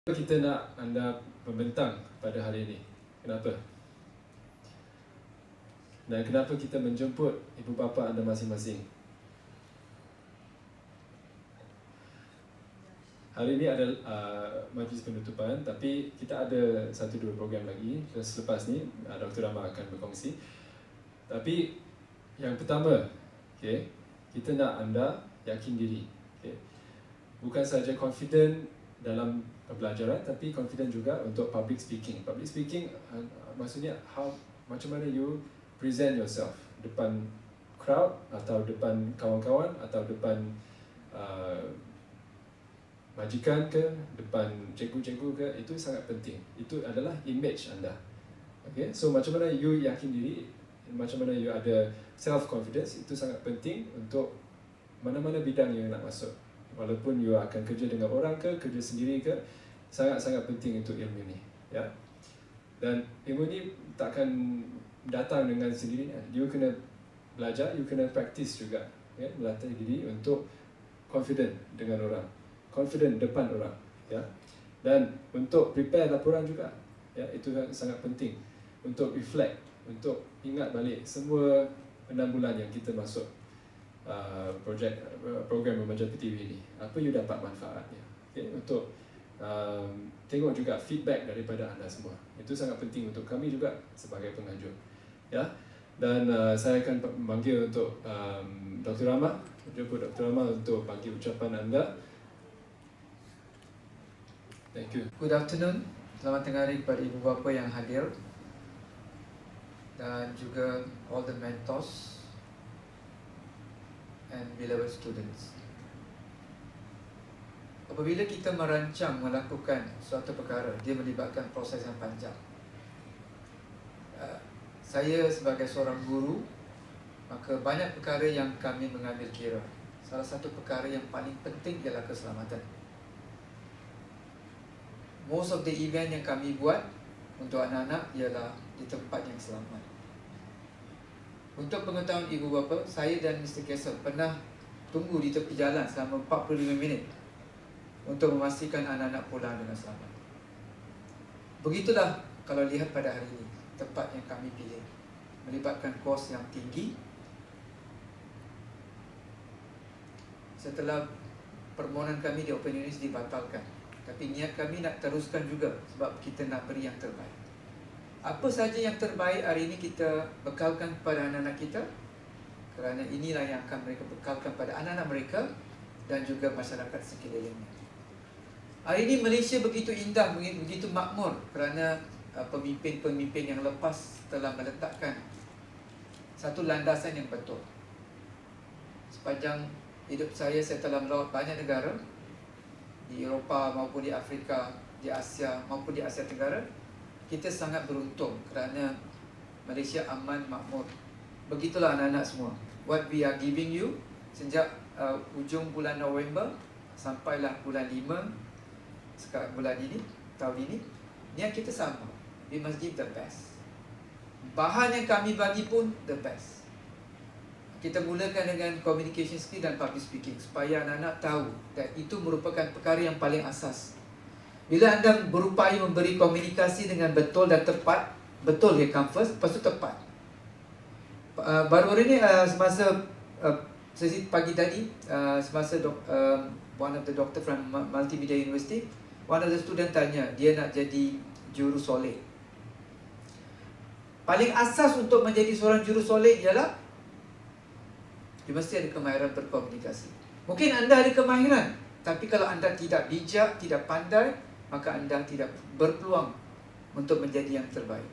Kita nak anda membentang pada hari ini. Kenapa? Dan kenapa kita menjemput ibu bapa anda masing-masing? Hari ini adalah majlis penutupan, tapi kita ada 1-2 program lagi. Selepas ni Dr. Rama akan berkongsi. Tapi yang pertama, kita nak anda yakin diri. Bukan saja confident dalam pembelajaran, tapi confident juga untuk public speaking. Public speaking maksudnya macam mana you present yourself depan crowd, atau depan kawan-kawan, atau depan majikan ke, depan cikgu-cikgu ke. Itu sangat penting. Itu adalah image anda. So macam mana you yakin diri, macam mana you ada self confidence, itu sangat penting untuk mana-mana bidang yang nak masuk. Walaupun you akan kerja dengan orang ke, kerja sendiri ke, sangat-sangat penting untuk ilmu ni. Dan ilmu ni takkan datang dengan sendirinya. You kena belajar, you kena practice juga. Melatih diri untuk confident dengan orang, confident depan orang. Dan untuk prepare laporan juga. Itu sangat penting. Untuk reflect, untuk ingat balik semua 6 bulan yang kita masuk program Remaja PTV ni, apa you dapat manfaatnya. Untuk tengok juga feedback daripada anda semua. Itu sangat penting untuk kami juga sebagai pengajar. Dan saya akan memanggil untuk Dr. Rama, jemput Dr. Rama untuk bagi ucapan anda. Thank you. Good afternoon. Selamat tengah hari kepada ibu bapa yang hadir dan juga all the mentors and beloved students. Apabila kita merancang melakukan suatu perkara, dia melibatkan proses yang panjang. Saya sebagai seorang guru, maka banyak perkara yang kami mengambil kira. Salah satu perkara yang paling penting ialah keselamatan. Most of the event yang kami buat untuk anak-anak ialah di tempat yang selamat. Untuk pengetahuan ibu bapa, saya dan Mr. Kessel pernah tunggu di tepi jalan selama 45 minit untuk memastikan anak-anak pulang dengan selamat. Begitulah kalau lihat pada hari ini, tempat yang kami pilih melibatkan kos yang tinggi. Setelah permohonan kami di Open University dibatalkan, tapi niat kami nak teruskan juga sebab kita nak beri yang terbaik. Apa saja yang terbaik hari ini kita bekalkan kepada anak-anak kita, kerana inilah yang akan mereka bekalkan pada anak-anak mereka dan juga masyarakat sekelilingnya. Hari ini Malaysia begitu indah, begitu makmur kerana pemimpin-pemimpin yang lepas telah meletakkan satu landasan yang betul. Sepanjang hidup saya telah melawat banyak negara, di Eropah maupun di Afrika, di Asia maupun di Asia Tenggara. Kita sangat beruntung kerana Malaysia aman, makmur. Begitulah anak-anak semua. What we are giving you sejak ujung bulan November sampailah bulan 5 sekarang, bulan ini, tahun ini, niat kita sama. We must give the best. Bahan yang kami bagi pun the best. Kita mulakan dengan communication skill dan public speaking supaya anak-anak tahu dan itu merupakan perkara yang paling asas. Bila anda berupaya memberi komunikasi dengan betul dan tepat, betul dia come first, lepas itu tepat. Baru-baru ini semasa sesi pagi tadi, semasa one of the doctor from Multimedia University, one of the student tanya, dia nak jadi juru soleh. Paling asas untuk menjadi seorang juru soleh ialah dia mesti ada kemahiran berkomunikasi. Mungkin anda ada kemahiran, tapi kalau anda tidak bijak, tidak pandai, maka anda tidak berpeluang untuk menjadi yang terbaik.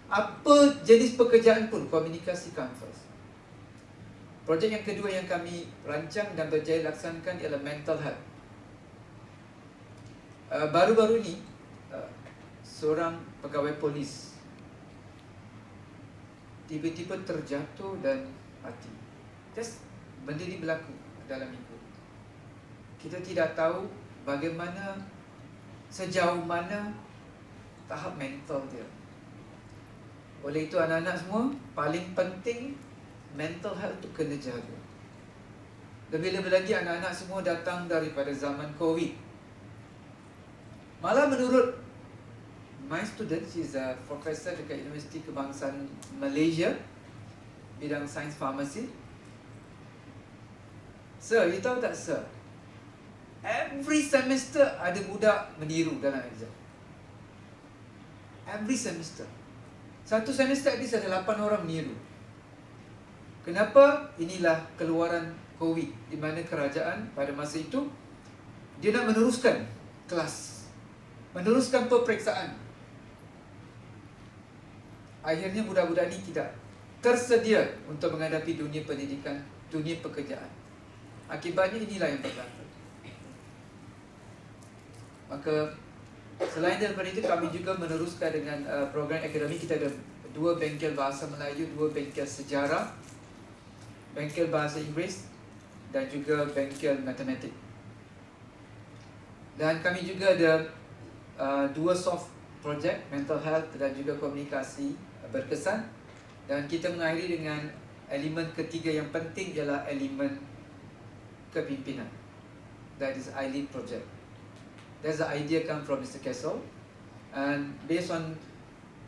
Apa jenis pekerjaan pun, komunikasi come first. Projek yang kedua yang kami rancang dan berjaya laksanakan ialah mental health. Baru-baru ini, seorang pegawai polis tiba-tiba terjatuh dan mati. Just benda ini berlaku dalam minggu. Kita tidak tahu bagaimana, sejauh mana tahap mental dia. Oleh itu anak-anak semua, paling penting mental health itu kena jaga. Lebih-lebih lagi anak-anak semua datang daripada zaman COVID. Malah menurut my student, she's a professor dekat Universiti Kebangsaan Malaysia, bidang sains farmasi. Sir, you tahu tak sir? Every semester ada budak meniru dalam exam. Every semester. Satu semester at least ada 8 orang meniru. Kenapa? Inilah keluaran COVID, di mana kerajaan pada masa itu dia nak meneruskan kelas, meneruskan peperiksaan. Akhirnya budak-budak ni tidak tersedia untuk menghadapi dunia pendidikan, dunia pekerjaan. Akibatnya inilah yang berlaku. Maka selain daripada itu, kami juga meneruskan dengan program akademik. Kita ada 2 bengkel bahasa Melayu, 2 bengkel sejarah, bengkel bahasa Inggeris dan juga bengkel matematik. Dan kami juga ada 2 soft project, mental health dan juga komunikasi berkesan. Dan kita mengakhiri dengan elemen ketiga yang penting, ialah elemen kepimpinan. That is I-Lead project. That's the idea come from Mr. Kessel. And based on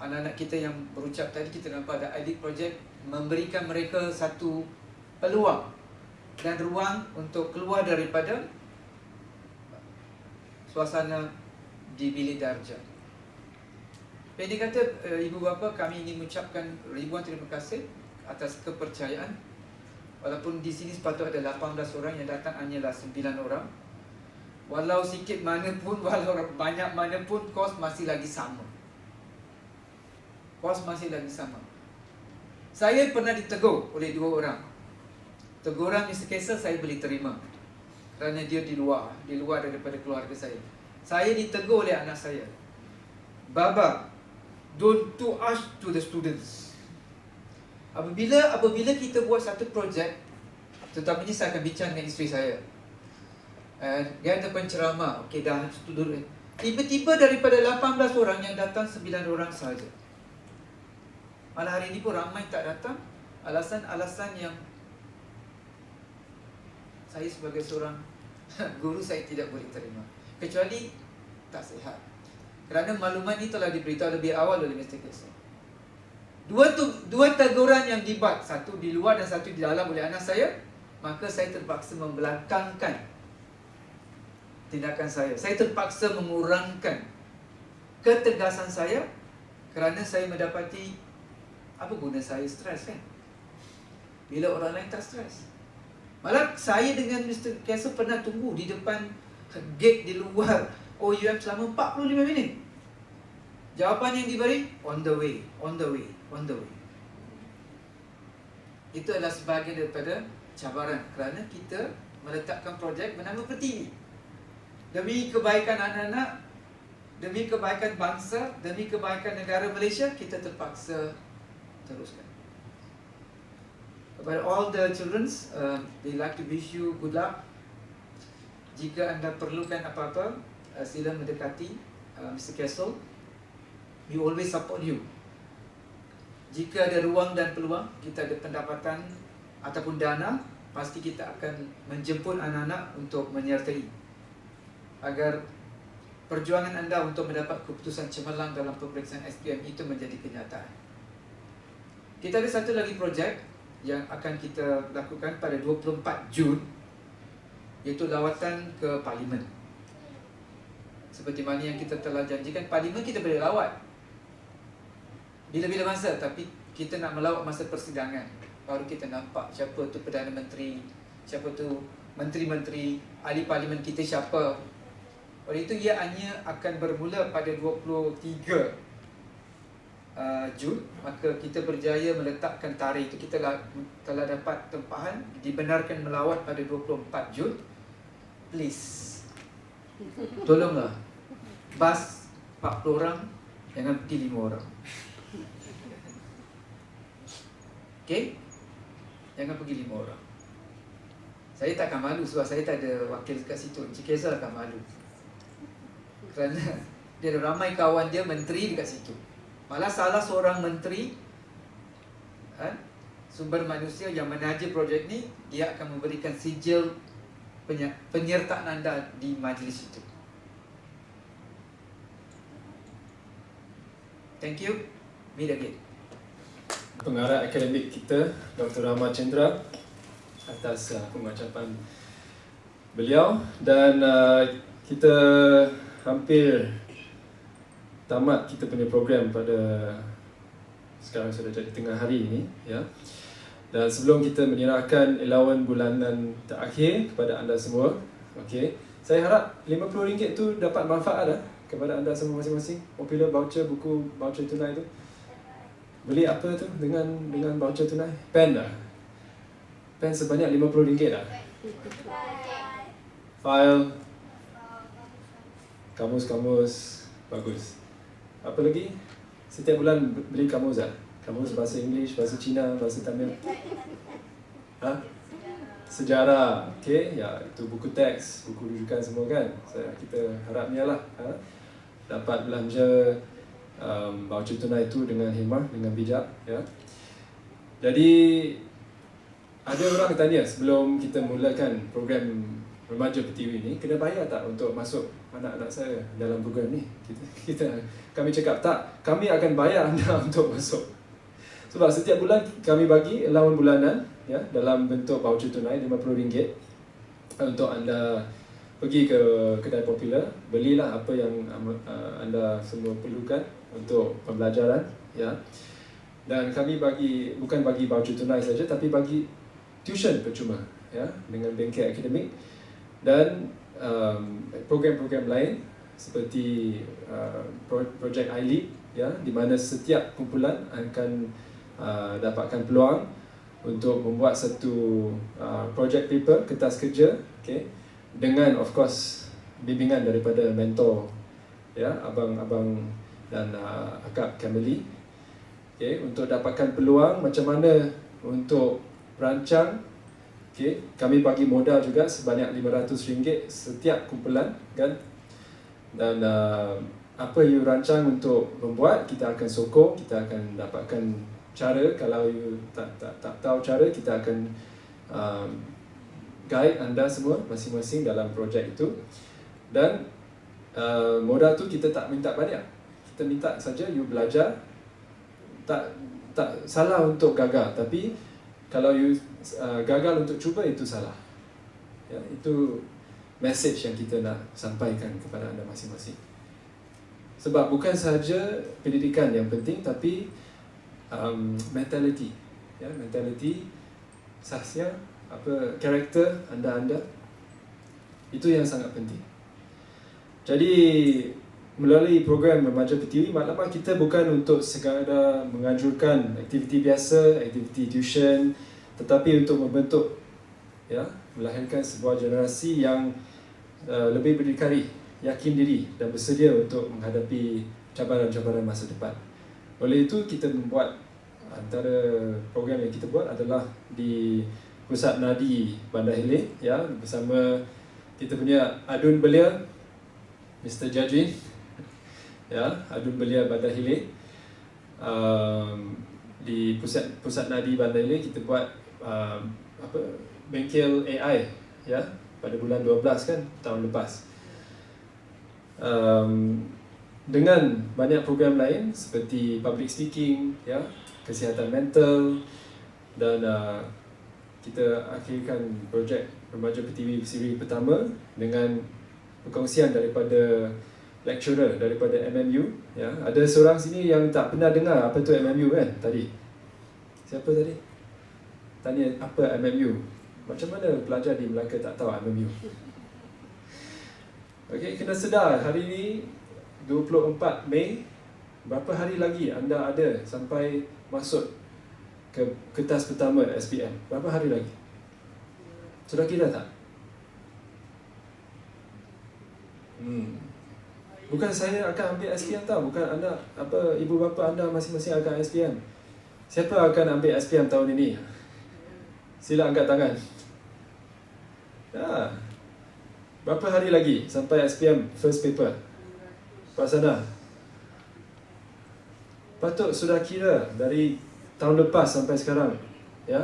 anak-anak kita yang berucap tadi, kita nampak ada I-Lead project memberikan mereka satu peluang dan ruang untuk keluar daripada suasana di bilik darjah. Pendek kata, ibu bapa, kami ingin mengucapkan ribuan terima kasih atas kepercayaan. Walaupun di sini sepatutnya ada 18 orang, yang datang hanyalah 9 orang. Walau sikit mana pun, walau banyak mana pun, kos masih lagi sama. Kos masih lagi sama. Saya pernah ditegur oleh 2 orang. Teguran Mr. Kessel saya boleh terima, kerana dia di luar daripada keluarga saya. Saya ditegur oleh anak saya, Baba, don't too harsh to the students. Apabila kita buat satu projek, terutamanya saya akan bincang dengan isteri saya, dia ada penceramah, okey dah student. Tiba-tiba daripada 18 orang yang datang 9 orang saja. Malah hari ini pun ramai tak datang. Alasan-alasan yang saya sebagai seorang guru, saya tidak boleh terima, kecuali tak sihat. Kerana maklumat ini telah diberitahu lebih awal oleh Mr. Kessel. Dua teguran yang dibuat, satu di luar dan satu di dalam oleh anak saya, maka saya terpaksa membelakangkan tindakan saya. Saya terpaksa mengurangkan ketegasan saya, kerana saya mendapati apa guna saya stres kan, bila orang lain tak stres. Malah saya dengan Mr. Kessel pernah tunggu di depan gate di luar OUM selama 45 minit. Jawapan yang diberi, on the way, on the way, on the way. Itu adalah sebahagian daripada cabaran, kerana kita meletakkan projek bernama Pertiwi. Demi kebaikan anak-anak, demi kebaikan bangsa, demi kebaikan negara Malaysia, kita terpaksa teruskan. Kepada all the children, we like to wish you good luck. Jika anda perlukan apa-apa, sila mendekati Mr. Kessel. We always support you. Jika ada ruang dan peluang, kita ada pendapatan ataupun dana, pasti kita akan menjemput anak-anak untuk menyertai, agar perjuangan anda untuk mendapat keputusan cemerlang dalam peperiksaan SPM itu menjadi kenyataan. Kita ada satu lagi projek yang akan kita lakukan pada 24 Jun, iaitu lawatan ke Parlimen. Seperti mana yang kita telah janjikan, Parlimen kita boleh lawat bila-bila masa, tapi kita nak melawat masa persidangan. Baru kita nampak siapa tu Perdana Menteri, siapa tu menteri-menteri, ahli Parlimen kita siapa. Oleh itu ia hanya akan bermula pada 23 Jun. Maka kita berjaya meletakkan tarikh itu. Kita telah dapat tempahan, dibenarkan melawat pada 24 Jun. Please, tolonglah, bas 40 orang, jangan pergi 5 orang. Okay? Jangan pergi 5 orang. Saya tak akan malu sebab saya tak ada wakil dekat situ. Encik Kessel akan malu, kerana dia ada ramai kawan dia menteri dekat situ. Malah salah seorang menteri sumber manusia yang menaja projek ni, dia akan memberikan sijil penyertaan anda di majlis itu. Thank you. Meet again. Pengarah akademik kita, Dr. Rahmat Chandra, atas pengucapan beliau. Dan kita hampir tamat kita punya program pada sekarang sudah jadi tengah hari ini, ya. Dan sebelum kita menyerahkan allowance bulanan terakhir kepada anda semua, okey, saya harap RM50 tu dapat manfaat kepada anda semua masing-masing. Popular voucher, buku voucher tunai tu. Beli apa tu dengan voucher tunai? Pen dah. Pen sebanyak RM50 dah. File, kamus-kamus, bagus. Apa lagi? Setiap bulan beli kamus dah. Kamus bahasa English, bahasa Cina, bahasa Tamil. Sejarah, okey, ya, itu buku teks, buku rujukan semua kan. Kita harapnya lah dapat belanja voucher tunai itu dengan hikmah, dengan bijak, ya. Jadi ada orang tanya sebelum kita mulakan program Remaja Pertiwi ni, kena bayar tak untuk masuk anak-anak saya dalam program ni? Kami cakap tak, kami akan bayar anda untuk masuk. Sebab setiap bulan kami bagi allowance bulanan, ya, dalam bentuk voucher tunai RM50 untuk anda pergi ke kedai popular, belilah apa yang anda semua perlukan untuk pembelajaran, ya. Dan kami bukan bagi voucher tunai saja, tapi bagi tuition percuma, ya, dengan bengkel akademik dan program-program lain seperti projek iLead, ya, di mana setiap kumpulan akan dapatkan peluang untuk membuat satu project paper, kertas kerja, okay, dengan of course bimbingan daripada mentor, ya, abang-abang dan akak Kamali, okay, untuk dapatkan peluang macam mana untuk rancang. Okay, kami bagi modal juga sebanyak RM500 setiap kumpulan, kan. Dan apa you rancang untuk membuat, kita akan sokong, kita akan dapatkan cara. Kalau you tak tahu cara, kita akan guide anda semua masing-masing dalam projek itu. Dan modal tu kita tak minta banyak, kita minta saja you belajar. Tak salah untuk gagal, tapi kalau you gagal untuk cuba, itu salah, ya. Itu message yang kita nak sampaikan kepada anda masing-masing. Sebab bukan sahaja pendidikan yang penting, tapi mentality, ya, mentality, sahsia, karakter anda itu yang sangat penting. Jadi melalui program Remaja Pertiwi, maklumat kita bukan untuk sekadar menganjurkan aktiviti biasa, aktiviti tuition, tetapi untuk membentuk, ya, melahirkan sebuah generasi yang lebih berdikari, yakin diri dan bersedia untuk menghadapi cabaran-cabaran masa depan. Oleh itu, kita membuat, antara program yang kita buat adalah di Pusat Nadi Bandar Hilir, ya, bersama kita punya adun belia Mr. Jajin, ya, adun belia Bandar Hilir. Di Pusat Nadi Bandar Hilir kita buat bengkel AI, ya, pada bulan 12 kan, tahun lepas. Dengan banyak program lain seperti public speaking, ya, kesihatan mental, dan kita akhirkan projek Remaja Pertiwi siri pertama dengan perkongsian daripada lecturer daripada MMU, ya. Ada seorang sini yang tak pernah dengar apa tu MMU kan tadi. Siapa tadi? Tanya apa MMU? Macam mana pelajar di Melaka tak tahu MMU? Okey, kena sedar hari ni 24 Mei, berapa hari lagi anda ada sampai masuk ke kertas pertama SPM? Berapa hari lagi? Sudah kira tak? Bukan saya akan ambil SPM tau, bukan anda, ibu bapa anda masing-masing akan SPM. Siapa akan ambil SPM tahun ini? Sila angkat tangan. Ya. Berapa hari lagi sampai SPM first paper? Pak Sana, patut sudah kira dari tahun lepas sampai sekarang, ya.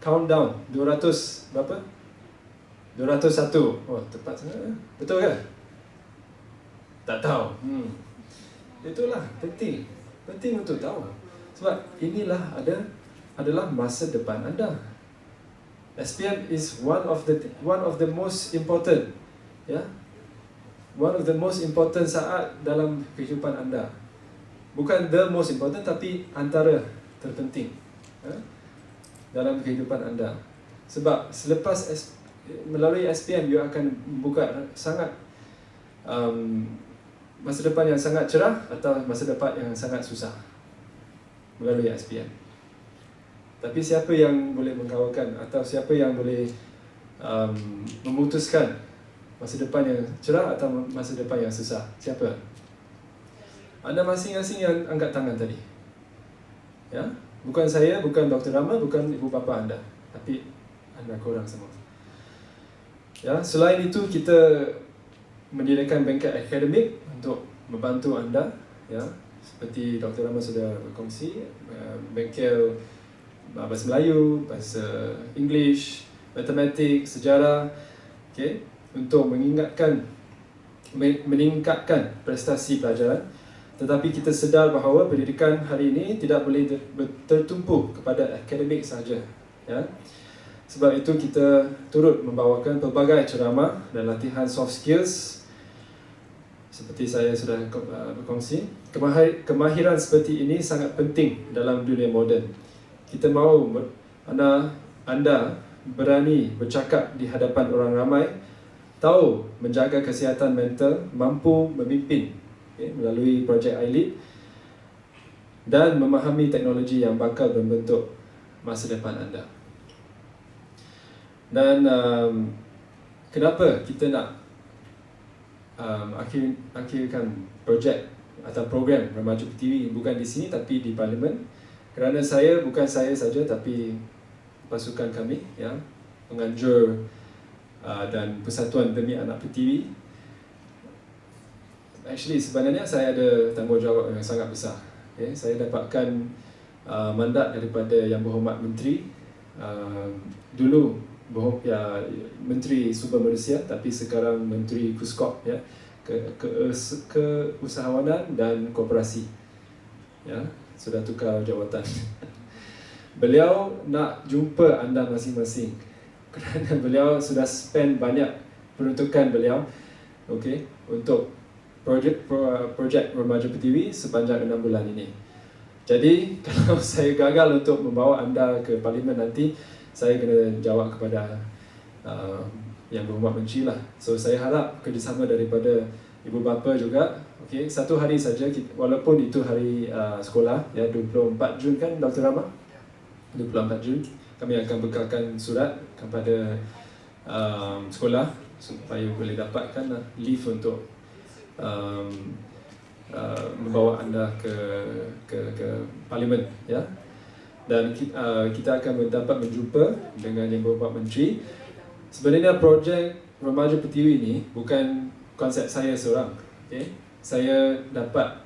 Countdown 200 berapa? 201. Oh, tepat sangat. Betul ke? Tak tahu. Itulah penting. Penting untuk tahu. Sebab inilah adalah masa depan anda. SPM is one of the most important, ya. One of the most important saat dalam kehidupan anda. Bukan the most important, tapi antara terpenting, ya, dalam kehidupan anda. Sebab selepas melalui SPM, you akan membuka sangat masa depan yang sangat cerah atau masa depan yang sangat susah melalui SPM. Tapi siapa yang boleh mengkawakan atau siapa yang boleh memutuskan masa depan yang cerah atau masa depan yang susah? Siapa? Anda masing-masing yang angkat tangan tadi. Ya, bukan saya, bukan Dr. Rama, bukan ibu bapa anda, tapi anda korang semua. Ya, selain itu kita mendirikan bengkel akademik untuk membantu anda, ya, seperti Dr. Rama sudah berkongsi, bengkel bahasa Melayu, bahasa English, matematik, sejarah, okay, untuk meningkatkan prestasi pelajaran. Tetapi kita sedar bahawa pendidikan hari ini tidak boleh tertumpu kepada akademik sahaja, ya. Sebab itu kita turut membawakan pelbagai ceramah dan latihan soft skills. Seperti saya sudah berkongsi, kemahiran seperti ini sangat penting dalam dunia moden. Kita mahu anda berani bercakap di hadapan orang ramai, tahu menjaga kesihatan mental, mampu memimpin, okay, melalui projek iLead, dan memahami teknologi yang bakal membentuk masa depan anda. Dan kenapa kita nak akhirkan projek atau program Remaja Pertiwi bukan di sini tapi di Parlimen? Kerana bukan saya saja tapi pasukan kami, ya, penganjur dan Persatuan Demi Anak Pertiwi. Actually sebenarnya saya ada tanggungjawab yang sangat besar. Okay? Saya dapatkan mandat daripada Yang Berhormat Menteri, dulu Menteri Sumber Manusia, tapi sekarang Menteri KUSKOP, ya, Keusahawanan dan Koperasi, ya, sudah tukar jawatan. Beliau nak jumpa anda masing-masing kerana beliau sudah spend banyak peruntukan beliau, okay, untuk projek Remaja Pertiwi sepanjang 6 bulan ini. Jadi kalau saya gagal untuk membawa anda ke Parlimen nanti, saya kena jawab kepada Yang Berhormat Menteri lah. So saya harap kerjasama daripada ibu bapa juga. Okay, satu hari saja, walaupun itu hari sekolah, ya, 24 Jun kan Dr. Rama? 24 Jun kami akan bekalkan surat kepada sekolah supaya boleh dapatkan leave untuk membawa anda ke Parlimen, ya. Dan kita akan dapat berjumpa dengan Yang Berhormat Menteri. Sebenarnya projek Remaja Pertiwi ini bukan konsep saya seorang, okay? Saya dapat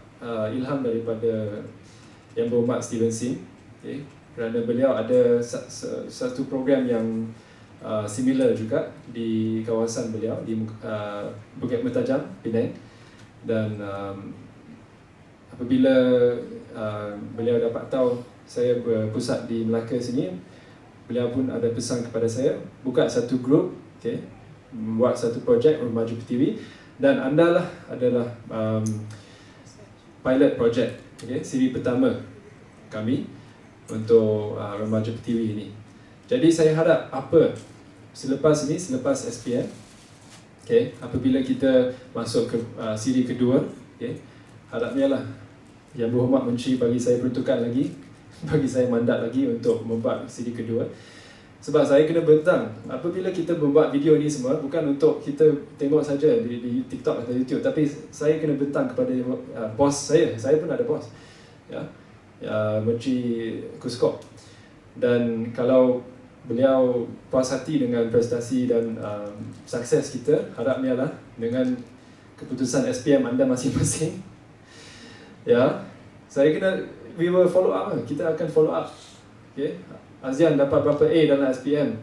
ilham daripada Yang Berhormat Steven Sim, okay? Kerana beliau ada satu program yang similar juga di kawasan beliau di Bukit Mertajam, Penang. Dan apabila beliau dapat tahu saya berpusat di Melaka sini, beliau pun ada pesan kepada saya, buka satu grup, okay, buat satu projek Remaja Pertiwi, dan anda lah adalah pilot project, okay, siri pertama kami untuk Remaja Pertiwi ini. Jadi saya harap selepas SPM, okay, apabila kita masuk ke siri kedua, okay, harapnya lah Yang Berhormat Menteri bagi saya peruntukan lagi, bagi saya mandat lagi untuk membuat siri kedua. Sebab saya kena bentang, apabila kita membuat video ni semua bukan untuk kita tengok saja di TikTok atau YouTube, tapi saya kena bentang kepada bos saya pun ada bos, ya, Menteri KUSKOP. Dan kalau beliau puas hati dengan prestasi dan sukses kita, harapnya lah dengan keputusan SPM anda masing-masing, ya, we will follow up, kita akan follow up, okay? Azian dapat berapa A dalam SPM,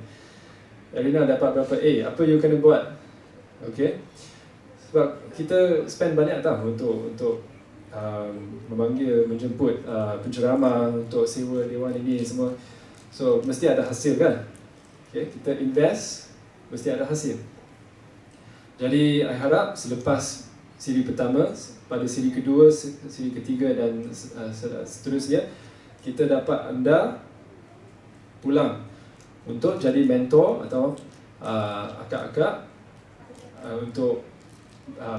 Erina dapat berapa A, apa you kena buat, okay? Sebab kita spend banyak tau untuk memanggil, menjemput penceramah untuk sewa dewan ini semua. So mesti ada hasil kan? Okay, kita invest mesti ada hasil. Jadi I harap selepas siri pertama, pada siri kedua, siri ketiga dan seterusnya, kita dapat anda pulang untuk jadi mentor atau akak-akak untuk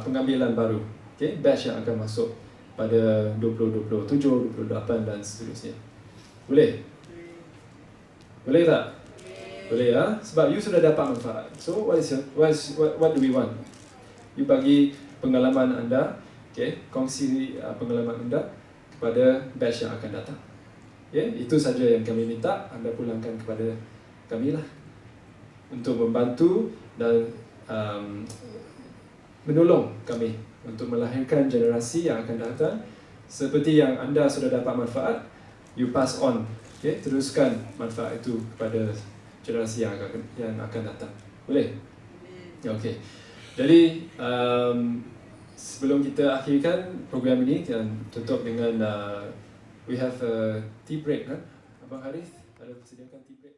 pengambilan baru. Okay, batch yang akan masuk pada 2027, 28 dan seterusnya. Boleh? Boleh tak? Boleh ya, sebab you sudah dapat manfaat. So what do we want? You bagi pengalaman anda, okay, kongsi pengalaman anda kepada batch yang akan datang. Okay, itu saja yang kami minta anda pulangkan kepada kami lah, untuk membantu dan menolong kami untuk melahirkan generasi yang akan datang seperti yang anda sudah dapat manfaat. You pass on, okay, teruskan manfaat itu kepada generasi yang akan datang. Boleh? Okey. Jadi sebelum kita akhirkan program ini dan tutup dengan we have a tea break, kan? Abang Harith ada persediakan tea break.